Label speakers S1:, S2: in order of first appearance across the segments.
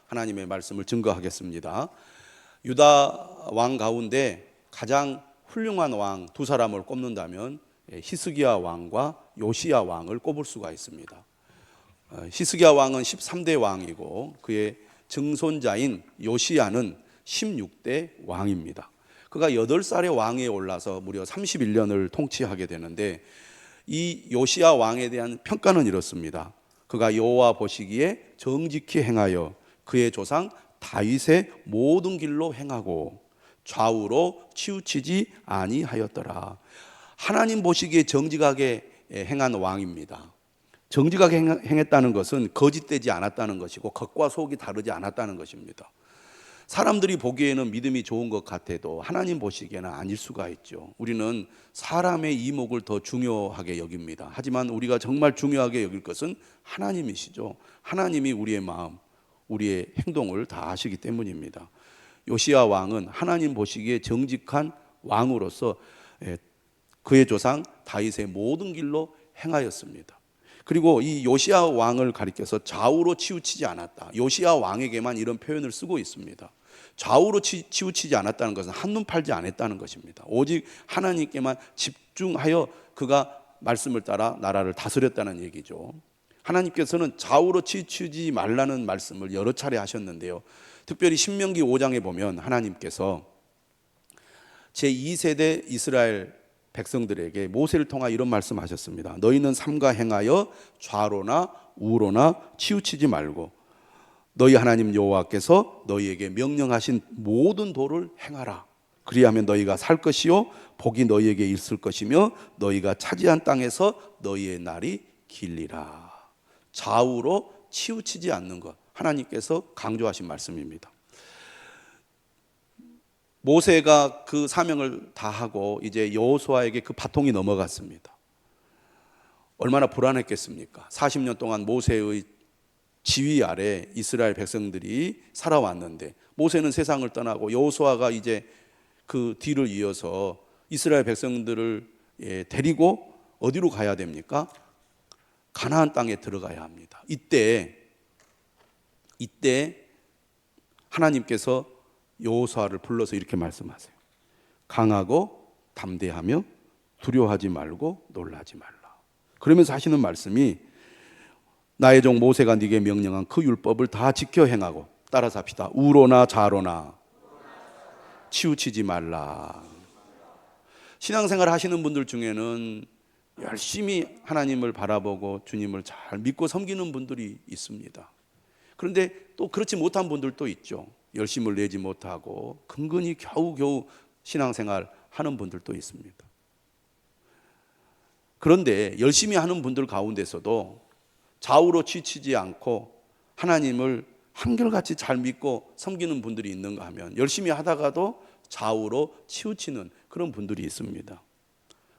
S1: 하나님의 말씀을 증거하겠습니다. 유다 왕 가운데 가장 훌륭한 왕 두 사람을 꼽는다면 히스기야 왕과 요시야 왕을 꼽을 수가 있습니다. 히스기야 왕은 13대 왕이고 그의 증손자인 요시야는 16대 왕입니다. 그가 8살의 왕위에 올라서 무려 31년을 통치하게 되는데, 이 요시야 왕에 대한 평가는 이렇습니다. 그가 여호와 보시기에 정직히 행하여 그의 조상 다윗의 모든 길로 행하고 좌우로 치우치지 아니하였더라. 하나님 보시기에 정직하게 행한 왕입니다. 정직하게 행했다는 것은 거짓되지 않았다는 것이고 겉과 속이 다르지 않았다는 것입니다. 사람들이 보기에는 믿음이 좋은 것 같아도 하나님 보시기에는 아닐 수가 있죠. 우리는 사람의 이목을 더 중요하게 여깁니다. 하지만 우리가 정말 중요하게 여길 것은 하나님이시죠. 하나님이 우리의 마음, 우리의 행동을 다 아시기 때문입니다. 요시야 왕은 하나님 보시기에 정직한 왕으로서 그의 조상 다윗의 모든 길로 행하였습니다. 그리고 이 요시야 왕을 가리켜서 좌우로 치우치지 않았다, 요시야 왕에게만 이런 표현을 쓰고 있습니다. 좌우로 치우치지 않았다는 것은 한눈 팔지 않았다는 것입니다. 오직 하나님께만 집중하여 그가 말씀을 따라 나라를 다스렸다는 얘기죠. 하나님께서는 좌우로 치우치지 말라는 말씀을 여러 차례 하셨는데요, 특별히 신명기 5장에 보면 하나님께서 제2세대 이스라엘 백성들에게 모세를 통하 이런 말씀하셨습니다. 너희는 삼가 행하여 좌로나 우로나 치우치지 말고 너희 하나님 여호와께서 너희에게 명령하신 모든 도를 행하라. 그리하면 너희가 살 것이요 복이 너희에게 있을 것이며 너희가 차지한 땅에서 너희의 날이 길리라. 좌우로 치우치지 않는 것, 하나님께서 강조하신 말씀입니다. 모세가 그 사명을 다하고 이제 여호수아에게 그 바통이 넘어갔습니다. 얼마나 불안했겠습니까? 40년 동안 모세의 지휘 아래 이스라엘 백성들이 살아왔는데 모세는 세상을 떠나고 여호수아가 이제 그 뒤를 이어서 이스라엘 백성들을 데리고 어디로 가야 됩니까? 가나안 땅에 들어가야 합니다. 이때 하나님께서 여호수아를 불러서 이렇게 말씀하세요. 강하고 담대하며 두려워하지 말고 놀라지 말라. 그러면서 하시는 말씀이 나의 종 모세가 네게 명령한 그 율법을 다 지켜 행하고, 따라서 합시다. 우로나 좌로나 치우치지 말라. 신앙생활 하시는 분들 중에는 열심히 하나님을 바라보고 주님을 잘 믿고 섬기는 분들이 있습니다. 그런데 또 그렇지 못한 분들도 있죠. 열심을 내지 못하고 근근히 겨우겨우 신앙생활 하는 분들도 있습니다. 그런데 열심히 하는 분들 가운데서도 좌우로 치우치지 않고 하나님을 한결같이 잘 믿고 섬기는 분들이 있는가 하면 열심히 하다가도 좌우로 치우치는 그런 분들이 있습니다.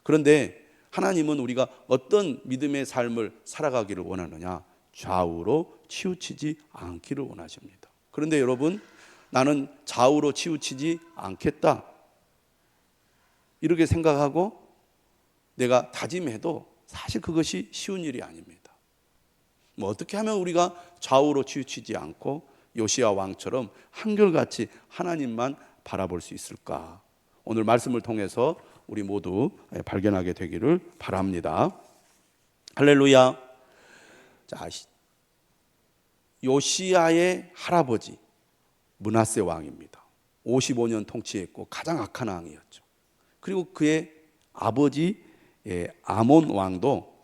S1: 그런데 하나님은 우리가 어떤 믿음의 삶을 살아가기를 원하느냐? 좌우로 치우치지 않기를 원하십니다. 그런데 여러분, 나는 좌우로 치우치지 않겠다 이렇게 생각하고 내가 다짐해도 사실 그것이 쉬운 일이 아닙니다. 뭐 어떻게 하면 우리가 좌우로 치우치지 않고 요시야 왕처럼 한결같이 하나님만 바라볼 수 있을까? 오늘 말씀을 통해서 우리 모두 발견하게 되기를 바랍니다. 할렐루야. 자, 요시야의 할아버지 므낫세 왕입니다. 55년 통치했고 가장 악한 왕이었죠. 그리고 그의 아버지 아몬 왕도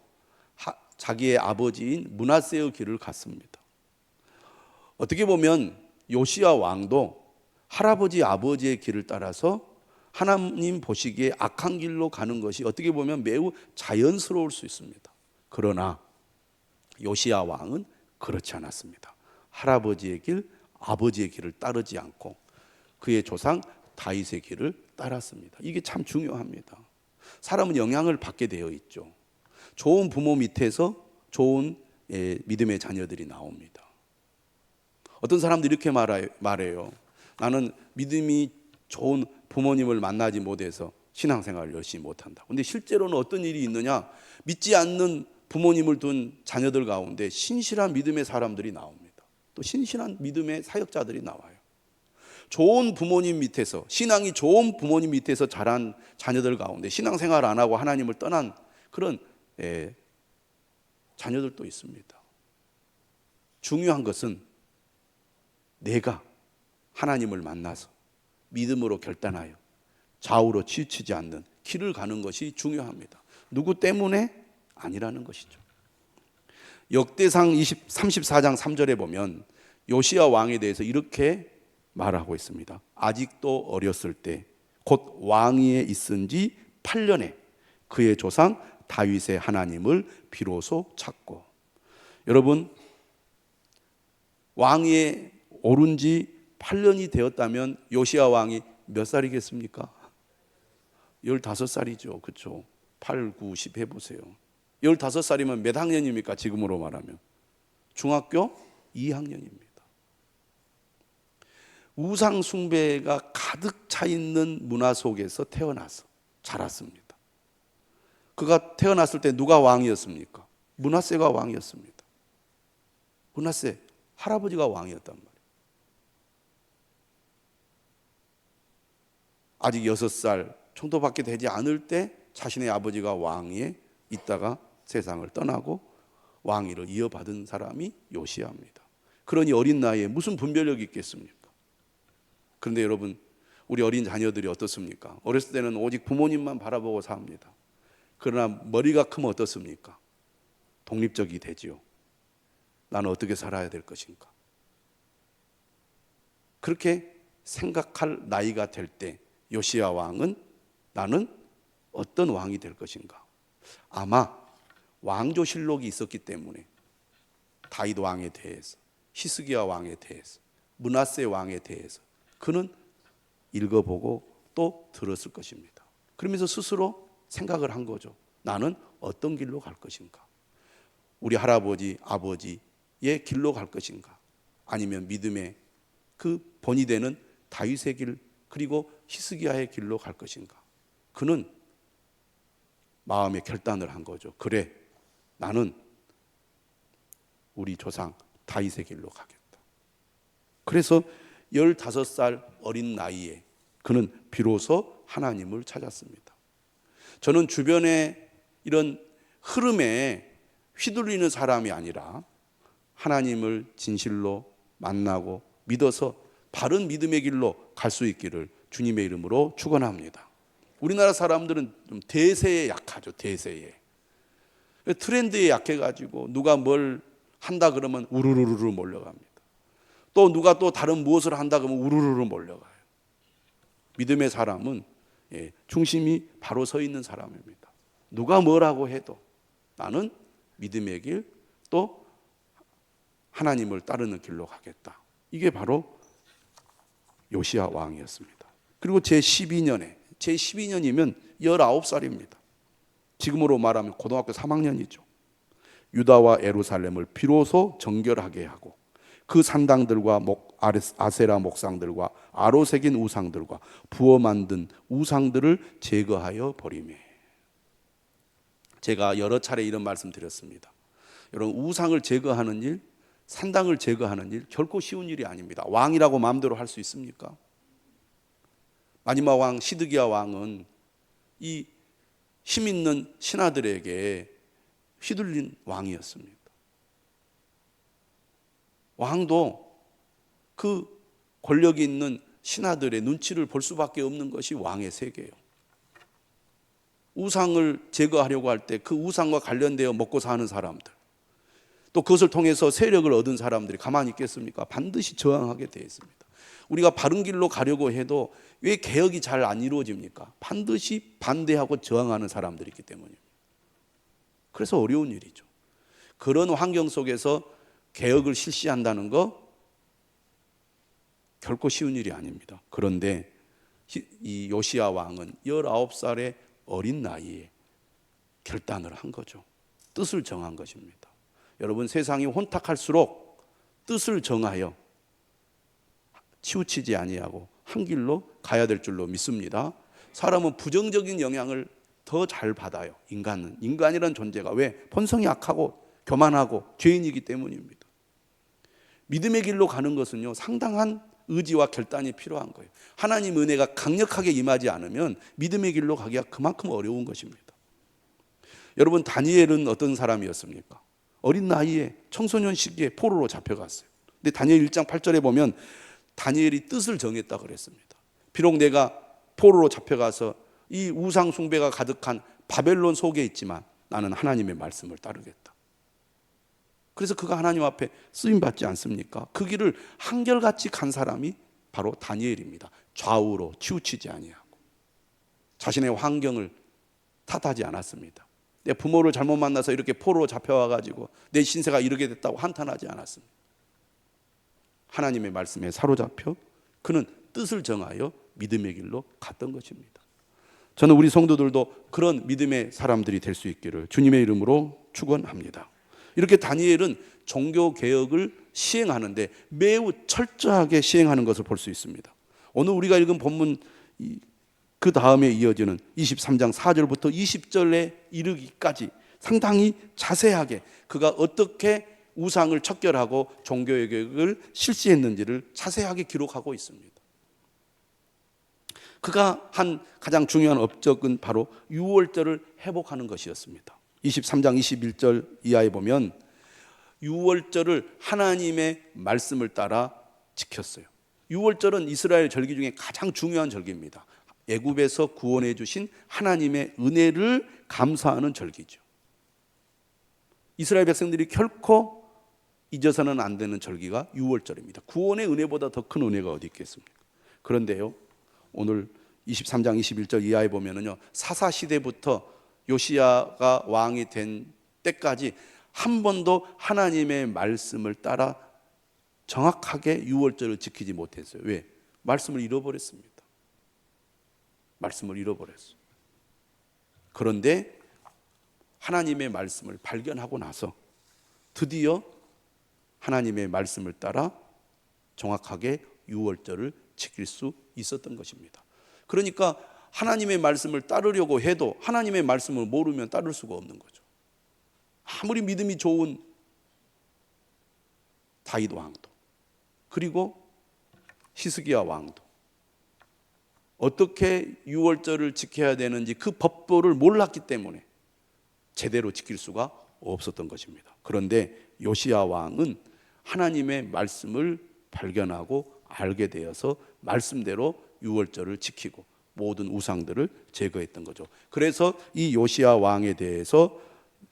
S1: 자기의 아버지인 므낫세의 길을 갔습니다. 어떻게 보면 요시야 왕도 할아버지 아버지의 길을 따라서 하나님 보시기에 악한 길로 가는 것이 어떻게 보면 매우 자연스러울 수 있습니다. 그러나 요시야 왕은 그렇지 않았습니다. 할아버지의 길, 아버지의 길을 따르지 않고 그의 조상 다윗의 길을 따랐습니다. 이게 참 중요합니다. 사람은 영향을 받게 되어 있죠. 좋은 부모 밑에서 좋은 믿음의 자녀들이 나옵니다. 어떤 사람들이 이렇게 말해요. 나는 믿음이 좋은 부모님을 만나지 못해서 신앙생활을 열심히 못한다. 그런데 실제로는 어떤 일이 있느냐? 믿지 않는 부모님을 둔 자녀들 가운데 신실한 믿음의 사람들이 나옵니다. 또 신실한 믿음의 사역자들이 나와요. 좋은 부모님 밑에서, 신앙이 좋은 부모님 밑에서 자란 자녀들 가운데 신앙생활 안 하고 하나님을 떠난 그런 자녀들도 있습니다. 중요한 것은 내가 하나님을 만나서 믿음으로 결단하여 좌우로 치우치지 않는 길을 가는 것이 중요합니다. 누구 때문에 아니라는 것이죠. 역대상 34장 3절에 보면 요시야 왕에 대해서 이렇게 말하고 있습니다. 아직도 어렸을 때 곧 왕위에 있은 지 8년에 그의 조상 다윗의 하나님을 비로소 찾고. 여러분, 왕위에 오른 지 8년이 되었다면 요시야 왕이 몇 살이겠습니까? 15살이죠. 그렇죠? 8, 9, 10 해보세요. 15살이면 몇 학년입니까? 지금으로 말하면 중학교 2학년입니다. 우상 숭배가 가득 차 있는 문화 속에서 태어나서 자랐습니다. 그가 태어났을 때 누가 왕이었습니까? 므낫세가 왕이었습니다. 므낫세 할아버지가 왕이었단 말이에요. 아직 6살 정도밖에 되지 않을 때 자신의 아버지가 왕위에 있다가 세상을 떠나고 왕위를 이어받은 사람이 요시야입니다. 그러니 어린 나이에 무슨 분별력이 있겠습니까? 그런데 여러분, 우리 어린 자녀들이 어떻습니까? 어렸을 때는 오직 부모님만 바라보고 삽니다. 그러나 머리가 크면 어떻습니까? 독립적이 되지요. 나는 어떻게 살아야 될 것인가? 그렇게 생각할 나이가 될 때 요시야 왕은 나는 어떤 왕이 될 것인가? 아마 왕조실록이 있었기 때문에 다윗 왕에 대해서, 히스기야 왕에 대해서, 므낫세 왕에 대해서 그는 읽어보고 또 들었을 것입니다. 그러면서 스스로 생각을 한 거죠. 나는 어떤 길로 갈 것인가? 우리 할아버지, 아버지의 길로 갈 것인가? 아니면 믿음의 그 본이 되는 다윗의 길, 그리고 히스기야의 길로 갈 것인가? 그는 마음의 결단을 한 거죠. 그래, 나는 우리 조상 다윗의 길로 가겠다. 그래서 15살 어린 나이에 그는 비로소 하나님을 찾았습니다. 저는 주변에 이런 흐름에 휘둘리는 사람이 아니라 하나님을 진실로 만나고 믿어서 바른 믿음의 길로 갈 수 있기를 주님의 이름으로 축원합니다. 우리나라 사람들은 좀 대세에 약하죠. 대세에. 트렌드에 약해가지고 누가 뭘 한다 그러면 우르르르 몰려갑니다. 또 누가 또 다른 무엇을 한다 그러면 우르르르 몰려가요. 믿음의 사람은 중심이 바로 서 있는 사람입니다. 누가 뭐라고 해도 나는 믿음의 길, 또 하나님을 따르는 길로 가겠다. 이게 바로 요시야 왕이었습니다. 그리고 제12년이면 19살입니다. 지금으로 말하면 고등학교 3학년이죠. 유다와 예루살렘을 비로소 정결하게 하고 그 산당들과 아세라 목상들과 아로 새긴 우상들과 부어 만든 우상들을 제거하여 버리매. 제가 여러 차례 이런 말씀 드렸습니다. 여러분, 우상을 제거하는 일, 산당을 제거하는 일 결코 쉬운 일이 아닙니다. 왕이라고 마음대로 할 수 있습니까? 마지막 왕 시드기야 왕은 이 힘 있는 신하들에게 휘둘린 왕이었습니다. 왕도 그 권력이 있는 신하들의 눈치를 볼 수밖에 없는 것이 왕의 세계예요. 우상을 제거하려고 할 때 그 우상과 관련되어 먹고 사는 사람들, 또 그것을 통해서 세력을 얻은 사람들이 가만히 있겠습니까? 반드시 저항하게 되어 있습니다. 우리가 바른 길로 가려고 해도 왜 개혁이 잘 안 이루어집니까? 반드시 반대하고 저항하는 사람들이 있기 때문입니다. 그래서 어려운 일이죠. 그런 환경 속에서 개혁을 실시한다는 거 결코 쉬운 일이 아닙니다. 그런데 이 요시야 왕은 19살의 어린 나이에 결단을 한 거죠. 뜻을 정한 것입니다. 여러분, 세상이 혼탁할수록 뜻을 정하여 치우치지 아니하고 한 길로 가야 될 줄로 믿습니다. 사람은 부정적인 영향을 더 잘 받아요. 인간이라는 존재가 왜? 본성이 악하고 교만하고 죄인이기 때문입니다. 믿음의 길로 가는 것은요, 상당한 의지와 결단이 필요한 거예요. 하나님 은혜가 강력하게 임하지 않으면 믿음의 길로 가기가 그만큼 어려운 것입니다. 여러분, 다니엘은 어떤 사람이었습니까? 어린 나이에 청소년 시기에 포로로 잡혀갔어요. 근데 다니엘 1장 8절에 보면 다니엘이 뜻을 정했다 그랬습니다. 비록 내가 포로로 잡혀가서 이 우상 숭배가 가득한 바벨론 속에 있지만 나는 하나님의 말씀을 따르겠다. 그래서 그가 하나님 앞에 쓰임 받지 않습니까? 그 길을 한결같이 간 사람이 바로 다니엘입니다. 좌우로 치우치지 아니하고 자신의 환경을 탓하지 않았습니다. 내 부모를 잘못 만나서 이렇게 포로로 잡혀와가지고 내 신세가 이렇게 됐다고 한탄하지 않았습니다. 하나님의 말씀에 사로잡혀 그는 뜻을 정하여 믿음의 길로 갔던 것입니다. 저는 우리 성도들도 그런 믿음의 사람들이 될 수 있기를 주님의 이름으로 축원합니다. 이렇게 다니엘은 종교 개혁을 시행하는데 매우 철저하게 시행하는 것을 볼 수 있습니다. 오늘 우리가 읽은 본문 그 다음에 이어지는 23장 4절부터 20절에 이르기까지 상당히 자세하게 그가 어떻게 우상을 척결하고 종교의 개혁을 실시했는지를 자세하게 기록하고 있습니다. 그가 한 가장 중요한 업적은 바로 유월절을 회복하는 것이었습니다. 23장 21절 이하에 보면 유월절을 하나님의 말씀을 따라 지켰어요. 유월절은 이스라엘 절기 중에 가장 중요한 절기입니다. 애굽에서 구원해 주신 하나님의 은혜를 감사하는 절기죠. 이스라엘 백성들이 결코 잊어서는 안 되는 절기가 유월절입니다. 구원의 은혜보다 더 큰 은혜가 어디 있겠습니까? 그런데요, 오늘 23장 21절 이하에 보면은요, 사사 시대부터 요시야가 왕이 된 때까지 한 번도 하나님의 말씀을 따라 정확하게 유월절을 지키지 못했어요. 왜? 말씀을 잃어버렸습니다. 말씀을 잃어버렸어요. 그런데 하나님의 말씀을 발견하고 나서 드디어 하나님의 말씀을 따라 정확하게 유월절을 지킬 수 있었던 것입니다. 그러니까 하나님의 말씀을 따르려고 해도 하나님의 말씀을 모르면 따를 수가 없는 거죠. 아무리 믿음이 좋은 다윗 왕도 그리고 히스기야 왕도 어떻게 유월절을 지켜야 되는지 그 법도를 몰랐기 때문에 제대로 지킬 수가 없었던 것입니다. 그런데 요시야 왕은 하나님의 말씀을 발견하고 알게 되어서 말씀대로 유월절을 지키고 모든 우상들을 제거했던 거죠. 그래서 이 요시야 왕에 대해서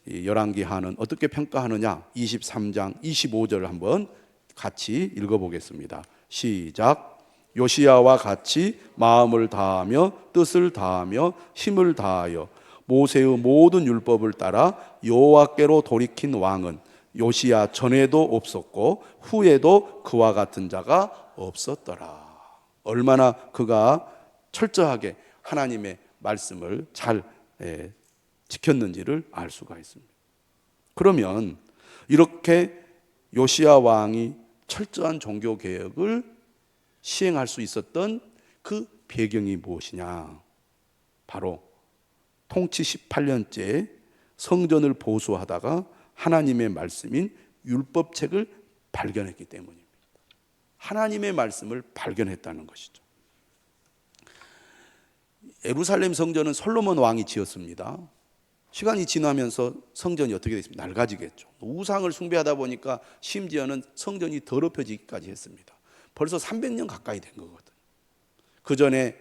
S1: 열왕기하는 어떻게 평가하느냐, 23장 25절을 한번 같이 읽어보겠습니다. 시작. 요시야와 같이 마음을 다하며 뜻을 다하며 힘을 다하여 모세의 모든 율법을 따라 여호와께로 돌이킨 왕은 요시야 전에도 없었고 후에도 그와 같은 자가 없었더라. 얼마나 그가 철저하게 하나님의 말씀을 잘 지켰는지를 알 수가 있습니다. 그러면 이렇게 요시야 왕이 철저한 종교 개혁을 시행할 수 있었던 그 배경이 무엇이냐? 바로 통치 18년째 성전을 보수하다가 하나님의 말씀인 율법책을 발견했기 때문입니다. 하나님의 말씀을 발견했다는 것이죠. 예루살렘 성전은 솔로몬 왕이 지었습니다. 시간이 지나면서 성전이 어떻게 됐습니까? 낡아지겠죠. 우상을 숭배하다 보니까 심지어는 성전이 더럽혀지기까지 했습니다. 벌써 300년 가까이 된 거거든요. 그 전에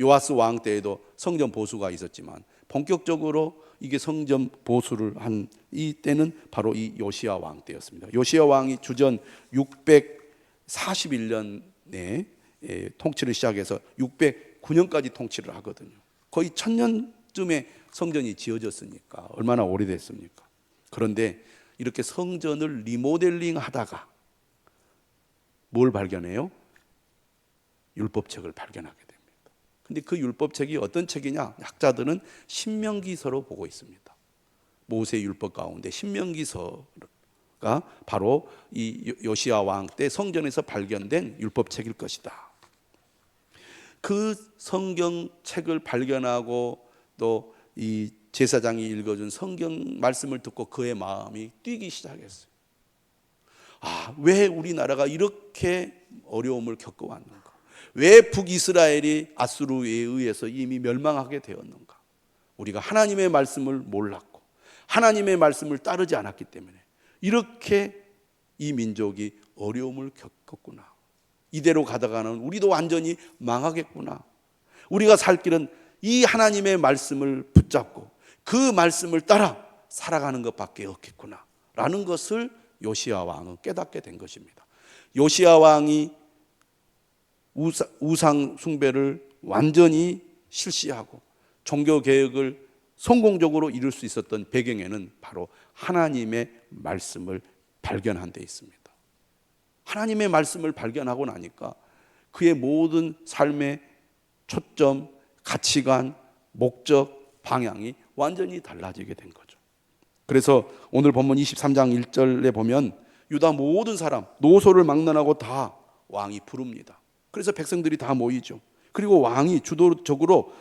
S1: 요아스 왕 때에도 성전 보수가 있었지만 본격적으로 이게 성전 보수를 한 이 때는 바로 이 요시야 왕 때였습니다. 요시야 왕이 주전 641년에 통치를 시작해서 609년까지 통치를 하거든요. 거의 1000년쯤에 성전이 지어졌으니까 얼마나 오래됐습니까? 그런데 이렇게 성전을 리모델링 하다가 뭘 발견해요? 율법책을 발견하게 됩니다. 근데 그 율법책이 어떤 책이냐? 학자들은 신명기서로 보고 있습니다. 모세 율법 가운데 신명기서가 바로 이 요시야 왕 때 성전에서 발견된 율법책일 것이다. 그 성경책을 발견하고 또 이 제사장이 읽어준 성경 말씀을 듣고 그의 마음이 뛰기 시작했어요. 왜 우리나라가 이렇게 어려움을 겪어왔는가? 왜 북이스라엘이 아수르에 의해서 이미 멸망하게 되었는가? 우리가 하나님의 말씀을 몰랐고 하나님의 말씀을 따르지 않았기 때문에 이렇게 이 민족이 어려움을 겪었구나. 이대로 가다가는 우리도 완전히 망하겠구나. 우리가 살 길은 이 하나님의 말씀을 붙잡고 그 말씀을 따라 살아가는 것밖에 없겠구나 라는 것을 요시야 왕은 깨닫게 된 것입니다. 요시야 왕이 우상 숭배를 완전히 실시하고 종교 개혁을 성공적으로 이룰 수 있었던 배경에는 바로 하나님의 말씀을 발견한 데 있습니다. 하나님의 말씀을 발견하고 나니까 그의 모든 삶의 초점, 가치관, 목적, 방향이 완전히 달라지게 된 거죠. 그래서 오늘 본문 23장 1절에 보면 유다 모든 사람, 노소를 막론하고 다 왕이 부릅니다. 그래서 백성들이 다 모이죠. 그리고 왕이 주도적으로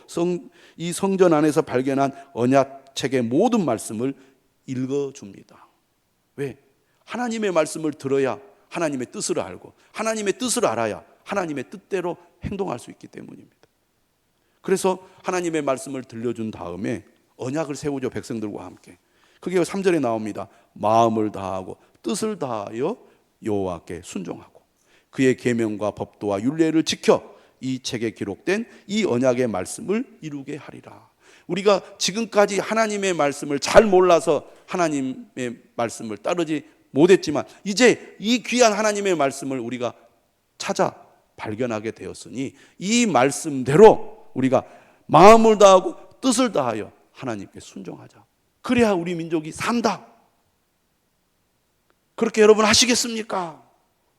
S1: 이 성전 안에서 발견한 언약책의 모든 말씀을 읽어줍니다. 왜? 하나님의 말씀을 들어야 하나님의 뜻을 알고 하나님의 뜻을 알아야 하나님의 뜻대로 행동할 수 있기 때문입니다. 그래서 하나님의 말씀을 들려준 다음에 언약을 세우죠. 백성들과 함께. 그게 3절에 나옵니다. 마음을 다하고 뜻을 다하여 여호와께 순종하고 그의 계명과 법도와 율례를 지켜 이 책에 기록된 이 언약의 말씀을 이루게 하리라. 우리가 지금까지 하나님의 말씀을 잘 몰라서 하나님의 말씀을 따르지 못했지만 이제 이 귀한 하나님의 말씀을 우리가 찾아 발견하게 되었으니 이 말씀대로 우리가 마음을 다하고 뜻을 다하여 하나님께 순종하자. 그래야 우리 민족이 산다. 그렇게 여러분 하시겠습니까?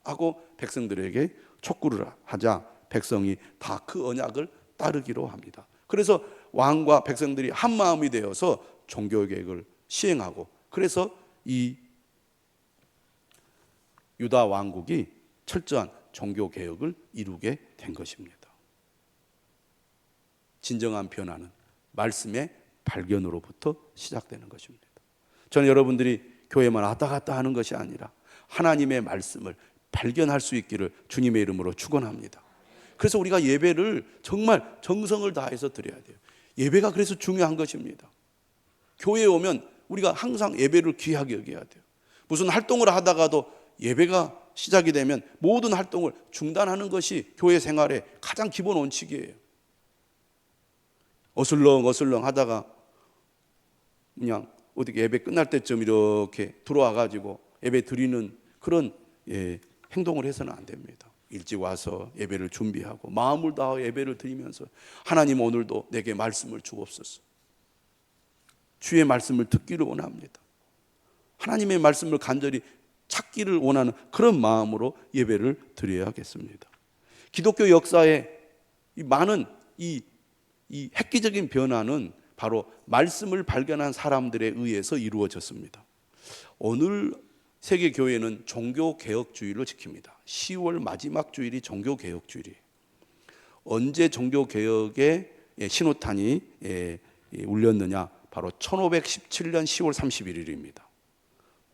S1: 하고 백성들에게 촉구를 하자 백성이 다 그 언약을 따르기로 합니다. 그래서 왕과 백성들이 한 마음이 되어서 종교 계획을 시행하고 그래서 이 유다 왕국이 철저한 종교 개혁을 이루게 된 것입니다. 진정한 변화는 말씀의 발견으로부터 시작되는 것입니다. 저는 여러분들이 교회만 왔다 갔다 하는 것이 아니라 하나님의 말씀을 발견할 수 있기를 주님의 이름으로 축원합니다. 그래서 우리가 예배를 정말 정성을 다해서 드려야 돼요. 예배가 그래서 중요한 것입니다. 교회에 오면 우리가 항상 예배를 귀하게 여겨야 돼요. 무슨 활동을 하다가도 예배가 시작이 되면 모든 활동을 중단하는 것이 교회 생활의 가장 기본 원칙이에요. 어슬렁 하다가 그냥 어떻게 예배 끝날 때쯤 이렇게 들어와 가지고 예배 드리는 그런 행동을 해서는 안 됩니다. 일찍 와서 예배를 준비하고 마음을 다하여 예배를 드리면서 하나님 오늘도 내게 말씀을 주옵소서. 주의 말씀을 듣기를 원합니다. 하나님의 말씀을 간절히 찾기를 원하는 그런 마음으로 예배를 드려야겠습니다. 기독교 역사에 이 많은 이 획기적인 변화는 바로 말씀을 발견한 사람들에 의해서 이루어졌습니다. 오늘 세계 교회는 종교 개혁주의를 지킵니다. 10월 마지막 주일이 종교 개혁주일이에요. 언제 종교 개혁의 신호탄이 울렸느냐? 바로 1517년 10월 31일입니다.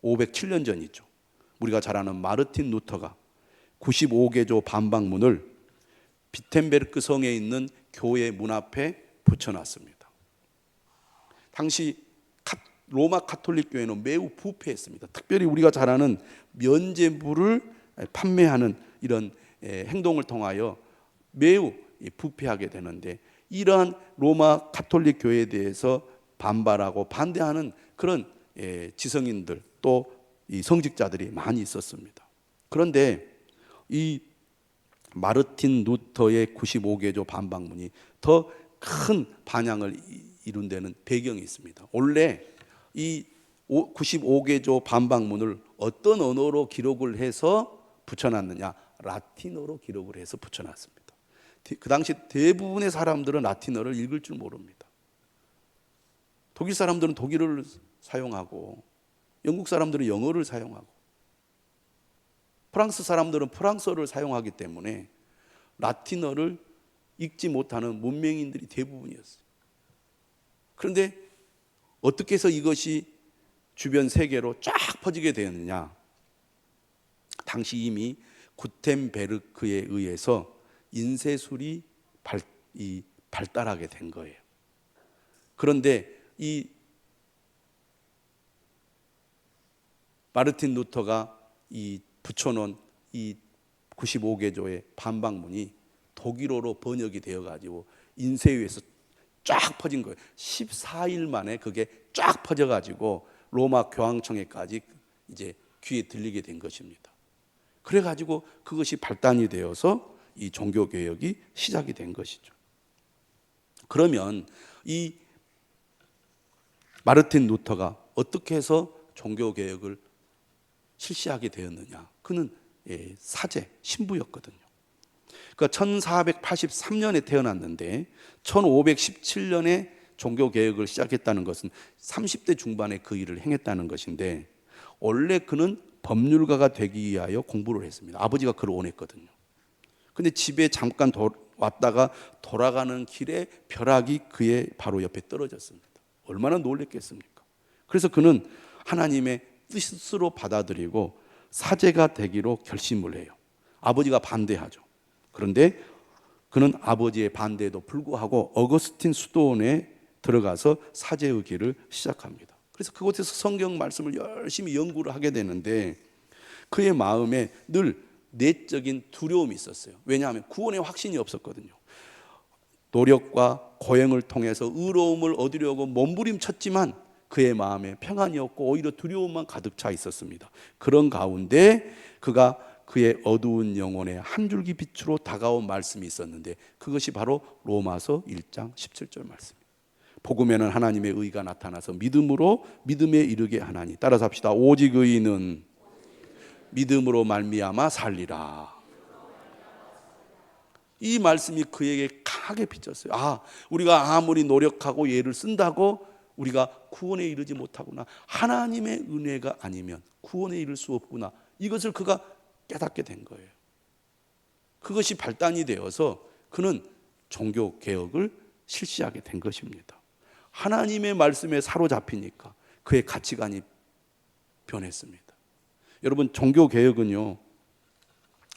S1: 507년 전이죠. 우리가 잘 아는 마르틴 루터가 95개조 반박문을 비텐베르크 성에 있는 교회 문 앞에 붙여놨습니다. 당시 로마 카톨릭 교회는 매우 부패했습니다. 특별히 우리가 잘 아는 면죄부를 판매하는 이런 행동을 통하여 매우 부패하게 되는데 이러한 로마 카톨릭 교회에 대해서 반발하고 반대하는 그런 지성인들 또 이 성직자들이 많이 있었습니다. 그런데 이 마르틴 루터의 95개조 반박문이 더 큰 반향을 이룬 데는 배경이 있습니다. 원래 이 95개조 반박문을 어떤 언어로 기록을 해서 붙여놨느냐? 라틴어로 기록을 해서 붙여놨습니다. 그 당시 대부분의 사람들은 라틴어를 읽을 줄 모릅니다. 독일 사람들은 독일어를 사용하고 영국 사람들은 영어를 사용하고 프랑스 사람들은 프랑스어를 사용하기 때문에 라틴어를 읽지 못하는 문명인들이 대부분이었어요. 그런데 어떻게 해서 이것이 주변 세계로 쫙 퍼지게 되었느냐? 당시 이미 구텐베르크에 의해서 인쇄술이 발달하게 된 거예요. 그런데 이 마르틴 루터가 이 붙여놓은 이 95개조의 반박문이 독일어로 번역이 되어가지고 인쇄위에서 쫙 퍼진 거예요. 14일 만에 그게 쫙 퍼져가지고 로마 교황청에까지 이제 귀에 들리게 된 것입니다. 그래가지고 그것이 발단이 되어서 이 종교개혁이 시작이 된 것이죠. 그러면 이 마르틴 루터가 어떻게 해서 종교개혁을 실시하게 되었느냐? 그는 사제, 신부였거든요. 그러니까 1483년에 태어났는데 1517년에 종교개혁을 시작했다는 것은 30대 중반에 그 일을 행했다는 것인데, 원래 그는 법률가가 되기 위하여 공부를 했습니다. 아버지가 그를 원했거든요. 근데 집에 잠깐 왔다가 돌아가는 길에 벼락이 그의 바로 옆에 떨어졌습니다. 얼마나 놀랬겠습니까? 그래서 그는 하나님의 뜻으로 받아들이고 사제가 되기로 결심을 해요. 아버지가 반대하죠. 그런데 그는 아버지의 반대에도 불구하고 어거스틴 수도원에 들어가서 사제의 길을 시작합니다. 그래서 그곳에서 성경 말씀을 열심히 연구를 하게 되는데, 그의 마음에 늘 내적인 두려움이 있었어요. 왜냐하면 구원의 확신이 없었거든요. 노력과 고행을 통해서 의로움을 얻으려고 몸부림쳤지만 그의 마음에 평안이 없고 오히려 두려움만 가득 차 있었습니다. 그런 가운데 그가 그의 어두운 영혼에 한 줄기 빛으로 다가온 말씀이 있었는데, 그것이 바로 로마서 1장 17절 말씀입니다. 복음에는 하나님의 의가 나타나서 믿음으로 믿음에 이르게 하나니, 따라서 합시다. 오직 의인은 믿음으로 말미암아 살리라. 이 말씀이 그에게 강하게 비쳤어요. 우리가 아무리 노력하고 예를 쓴다고 우리가 구원에 이르지 못하구나. 하나님의 은혜가 아니면 구원에 이를 수 없구나. 이것을 그가 깨닫게 된 거예요. 그것이 발단이 되어서 그는 종교 개혁을 실시하게 된 것입니다. 하나님의 말씀에 사로잡히니까 그의 가치관이 변했습니다. 여러분, 종교 개혁은요,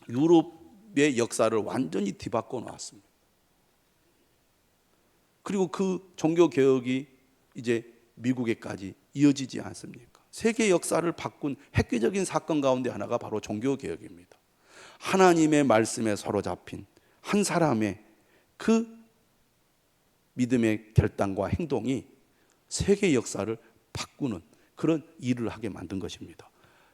S1: 유럽의 역사를 완전히 뒤바꿔 놓았습니다. 그리고 그 종교 개혁이 이제 미국에까지 이어지지 않습니까? 세계 역사를 바꾼 획기적인 사건 가운데 하나가 바로 종교 개혁입니다. 하나님의 말씀에 사로잡힌 한 사람의 그 믿음의 결단과 행동이 세계 역사를 바꾸는 그런 일을 하게 만든 것입니다.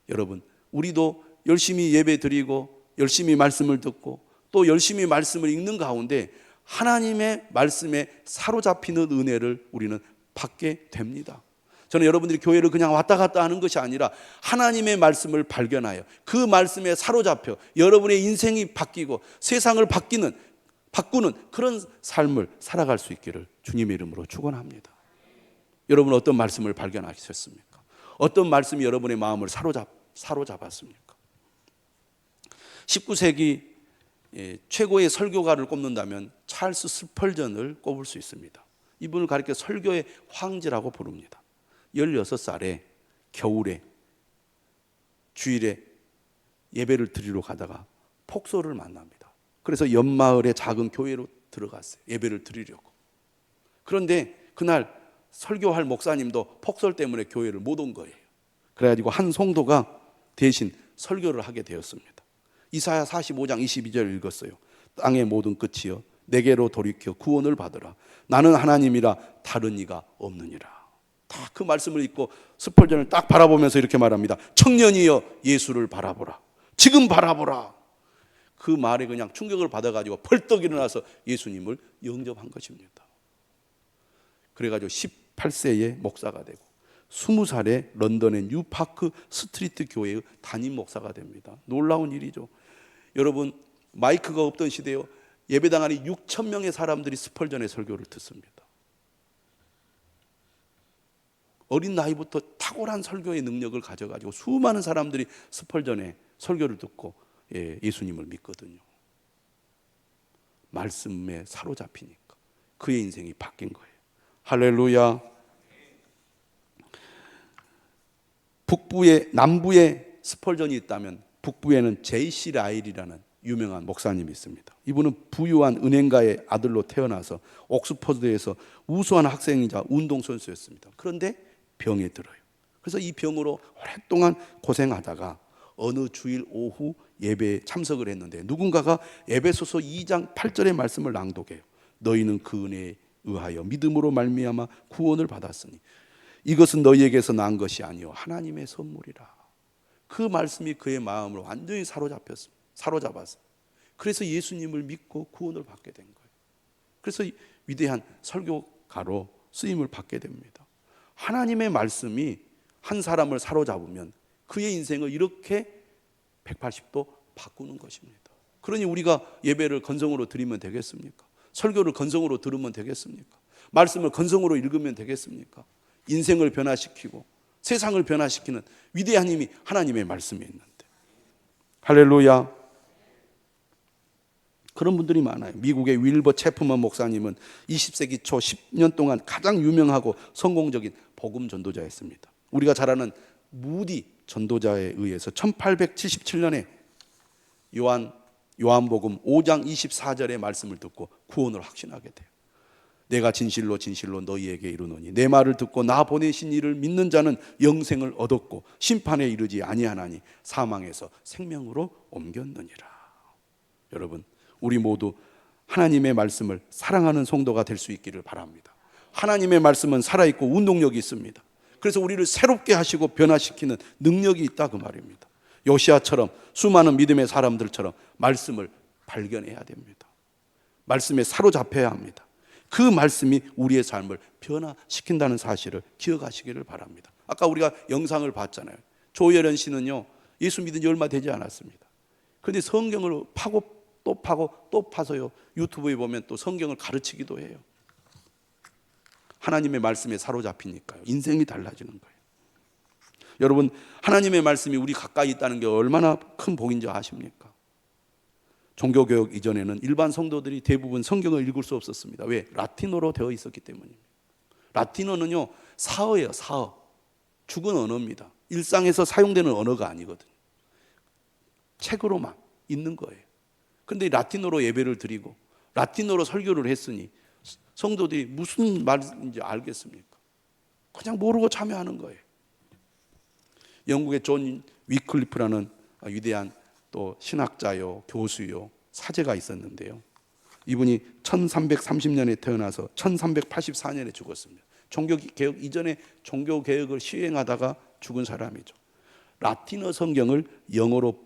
S1: 여러분, 우리도 열심히 예배 드리고 열심히 말씀을 듣고 또 열심히 말씀을 읽는 가운데 하나님의 말씀에 사로잡히는 은혜를 우리는 받게 됩니다. 저는 여러분들이 교회를 그냥 왔다 갔다 하는 것이 아니라 하나님의 말씀을 발견하여 그 말씀에 사로잡혀 여러분의 인생이 바뀌고 세상을 바꾸는 그런 삶을 살아갈 수 있기를 주님의 이름으로 축원합니다. 여러분, 어떤 말씀을 발견하셨습니까? 어떤 말씀이 여러분의 마음을 사로잡았습니까? 19세기 최고의 설교가를 꼽는다면 찰스 스펄전을 꼽을 수 있습니다. 이분을 가리켜 설교의 황제라고 부릅니다. 16살에 겨울에 주일에 예배를 드리러 가다가 폭소를 만납니다. 그래서 옆마을의 작은 교회로 들어갔어요. 예배를 드리려고. 그런데 그날 설교할 목사님도 폭설 때문에 교회를 못 온 거예요. 그래가지고 한 성도가 대신 설교를 하게 되었습니다. 이사야 45장 22절 읽었어요. 땅의 모든 끝이여 내게로 돌이켜 구원을 받으라. 나는 하나님이라 다른 이가 없느니라. 딱 그 말씀을 읽고 스펄전을 딱 바라보면서 이렇게 말합니다. 청년이여 예수를 바라보라. 지금 바라보라. 그 말에 그냥 충격을 받아가지고 벌떡 일어나서 예수님을 영접한 것입니다. 그래가지고 18세에 목사가 되고 20살에 런던의 뉴파크 스트리트 교회의 담임 목사가 됩니다. 놀라운 일이죠. 여러분, 마이크가 없던 시대요, 예배당 안에 6천 명의 사람들이 스펄전의 설교를 듣습니다. 어린 나이부터 탁월한 설교의 능력을 가져가지고 수많은 사람들이 스펄전의 설교를 듣고 예수님을 믿거든요. 말씀에 사로잡히니까 그의 인생이 바뀐 거예요. 할렐루야. 남부에 스펄전이 있다면 북부에는 J.C. 라일이라는 유명한 목사님이 있습니다. 이분은 부유한 은행가의 아들로 태어나서 옥스퍼드에서 우수한 학생이자 운동선수였습니다. 그런데 병에 들어요. 그래서 이 병으로 오랫동안 고생하다가 어느 주일 오후 예배에 참석을 했는데 누군가가 에베소서 2장 8절의 말씀을 낭독해요. 너희는 그 은혜에 의하여 믿음으로 말미암아 구원을 받았으니 이것은 너희에게서 난 것이 아니요 하나님의 선물이라. 그 말씀이 그의 마음을 완전히 사로잡았어요. 그래서 예수님을 믿고 구원을 받게 된 거예요. 그래서 위대한 설교가로 쓰임을 받게 됩니다. 하나님의 말씀이 한 사람을 사로잡으면 그의 인생을 이렇게 180도 바꾸는 것입니다. 그러니 우리가 예배를 건성으로 드리면 되겠습니까? 설교를 건성으로 들으면 되겠습니까? 말씀을 건성으로 읽으면 되겠습니까? 인생을 변화시키고 세상을 변화시키는 위대한 힘이 하나님의 말씀에 있는데, 할렐루야. 그런 분들이 많아요. 미국의 윌버 체프먼 목사님은 20세기 초 10년 동안 가장 유명하고 성공적인 복음 전도자였습니다. 우리가 잘 아는 무디 전도자에 의해서 1877년에 요한복음 5장 24절의 말씀을 듣고 구원을 확신하게 돼요. 내가 진실로 진실로 너희에게 이르노니 내 말을 듣고 나 보내신 이를 믿는 자는 영생을 얻었고 심판에 이르지 아니하나니 사망에서 생명으로 옮겼느니라. 여러분, 우리 모두 하나님의 말씀을 사랑하는 성도가 될 수 있기를 바랍니다. 하나님의 말씀은 살아있고 운동력이 있습니다. 그래서 우리를 새롭게 하시고 변화시키는 능력이 있다 그 말입니다. 요시아처럼 수많은 믿음의 사람들처럼 말씀을 발견해야 됩니다. 말씀에 사로잡혀야 합니다. 그 말씀이 우리의 삶을 변화시킨다는 사실을 기억하시기를 바랍니다. 아까 우리가 영상을 봤잖아요. 조혜련 씨는요, 예수 믿은 지 얼마 되지 않았습니다. 그런데 성경을 파고 또 파고 또 파서요, 유튜브에 보면 또 성경을 가르치기도 해요. 하나님의 말씀에 사로잡히니까요, 인생이 달라지는 거예요. 여러분, 하나님의 말씀이 우리 가까이 있다는 게 얼마나 큰 복인지 아십니까? 종교개혁 이전에는 일반 성도들이 대부분 성경을 읽을 수 없었습니다. 왜? 라틴어로 되어 있었기 때문입니다. 라틴어는요, 사어예요, 사어. 죽은 언어입니다. 일상에서 사용되는 언어가 아니거든요. 책으로만 있는 거예요. 그런데 라틴어로 예배를 드리고 라틴어로 설교를 했으니 성도들이 무슨 말인지 알겠습니까? 그냥 모르고 참여하는 거예요. 영국의 존 위클리프라는 위대한 또 신학자요, 교수요, 사제가 있었는데요. 이분이 1330년에 태어나서 1384년에 죽었습니다. 종교개혁 이전에 종교개혁을 시행하다가 죽은 사람이죠. 라틴어 성경을 영어로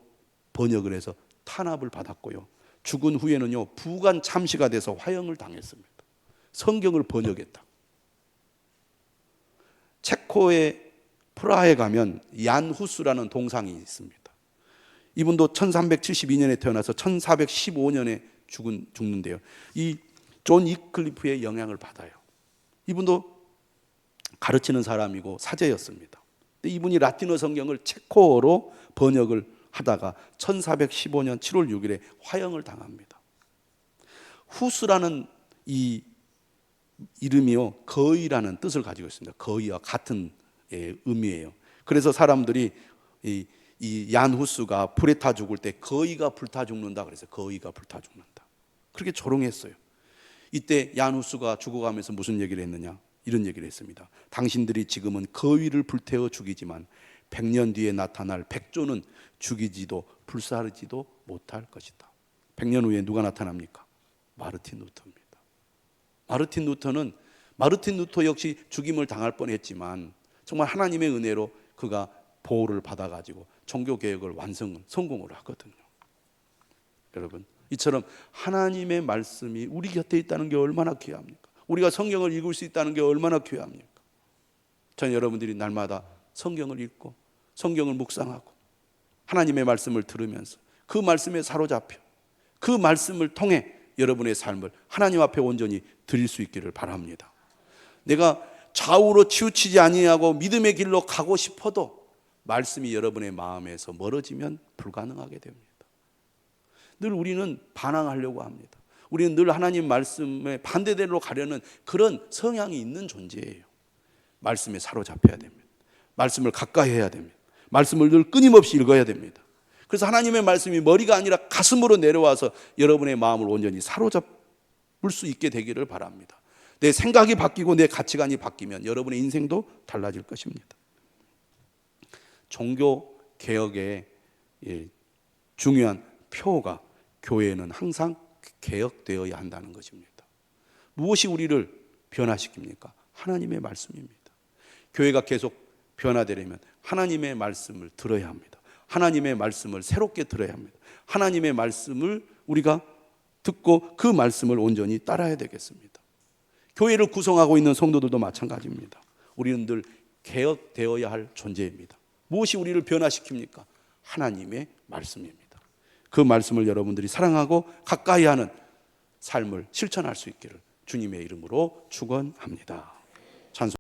S1: 번역을 해서 탄압을 받았고요. 죽은 후에는요, 부관 참시가 돼서 화형을 당했습니다. 성경을 번역했다. 체코의 프라하에 가면 얀 후스라는 동상이 있습니다. 이분도 1372년에 태어나서 1415년에 죽는데요. 이 존 위클리프의 영향을 받아요. 이분도 가르치는 사람이고 사제였습니다. 근데 이분이 라틴어 성경을 체코어로 번역을 하다가 1415년 7월 6일에 화형을 당합니다. 후스라는 이 이름이요, 거의라는 뜻을 가지고 있습니다. 거의와 같은 의미예요. 그래서 사람들이 이 얀 후스가 불에 타 죽을 때 거의가 불타 죽는다 그래서 거의가 불타 죽는다, 그렇게 조롱했어요. 이때 얀 후스가 죽어가면서 무슨 얘기를 했느냐, 이런 얘기를 했습니다. 당신들이 지금은 거의를 불태워 죽이지만 100년 뒤에 나타날 백조는 죽이지도 불사르지도 못할 것이다. 100년 후에 누가 나타납니까? 마르틴 루터입니다. 마르틴 루터 역시 죽임을 당할 뻔했지만 정말 하나님의 은혜로 그가 보호를 받아가지고 종교개혁을 성공을 하거든요. 여러분, 이처럼 하나님의 말씀이 우리 곁에 있다는 게 얼마나 귀합니까? 우리가 성경을 읽을 수 있다는 게 얼마나 귀합니까? 저는 여러분들이 날마다 성경을 읽고 성경을 묵상하고 하나님의 말씀을 들으면서 그 말씀에 사로잡혀 그 말씀을 통해 여러분의 삶을 하나님 앞에 온전히 드릴 수 있기를 바랍니다. 내가 좌우로 치우치지 아니하고 믿음의 길로 가고 싶어도 말씀이 여러분의 마음에서 멀어지면 불가능하게 됩니다. 늘 우리는 반항하려고 합니다. 우리는 늘 하나님 말씀의 반대대로 가려는 그런 성향이 있는 존재예요. 말씀에 사로잡혀야 됩니다. 말씀을 가까이 해야 됩니다. 말씀을 늘 끊임없이 읽어야 됩니다. 그래서 하나님의 말씀이 머리가 아니라 가슴으로 내려와서 여러분의 마음을 온전히 사로잡을 수 있게 되기를 바랍니다. 내 생각이 바뀌고 내 가치관이 바뀌면 여러분의 인생도 달라질 것입니다. 종교 개혁의 중요한 표가 교회는 항상 개혁되어야 한다는 것입니다. 무엇이 우리를 변화시킵니까? 하나님의 말씀입니다. 교회가 계속 변화되려면 하나님의 말씀을 들어야 합니다. 하나님의 말씀을 새롭게 들어야 합니다. 하나님의 말씀을 우리가 듣고 그 말씀을 온전히 따라야 되겠습니다. 교회를 구성하고 있는 성도들도 마찬가지입니다. 우리는 늘 개혁되어야 할 존재입니다. 무엇이 우리를 변화시킵니까? 하나님의 말씀입니다. 그 말씀을 여러분들이 사랑하고 가까이 하는 삶을 실천할 수 있기를 주님의 이름으로 축원합니다. 찬송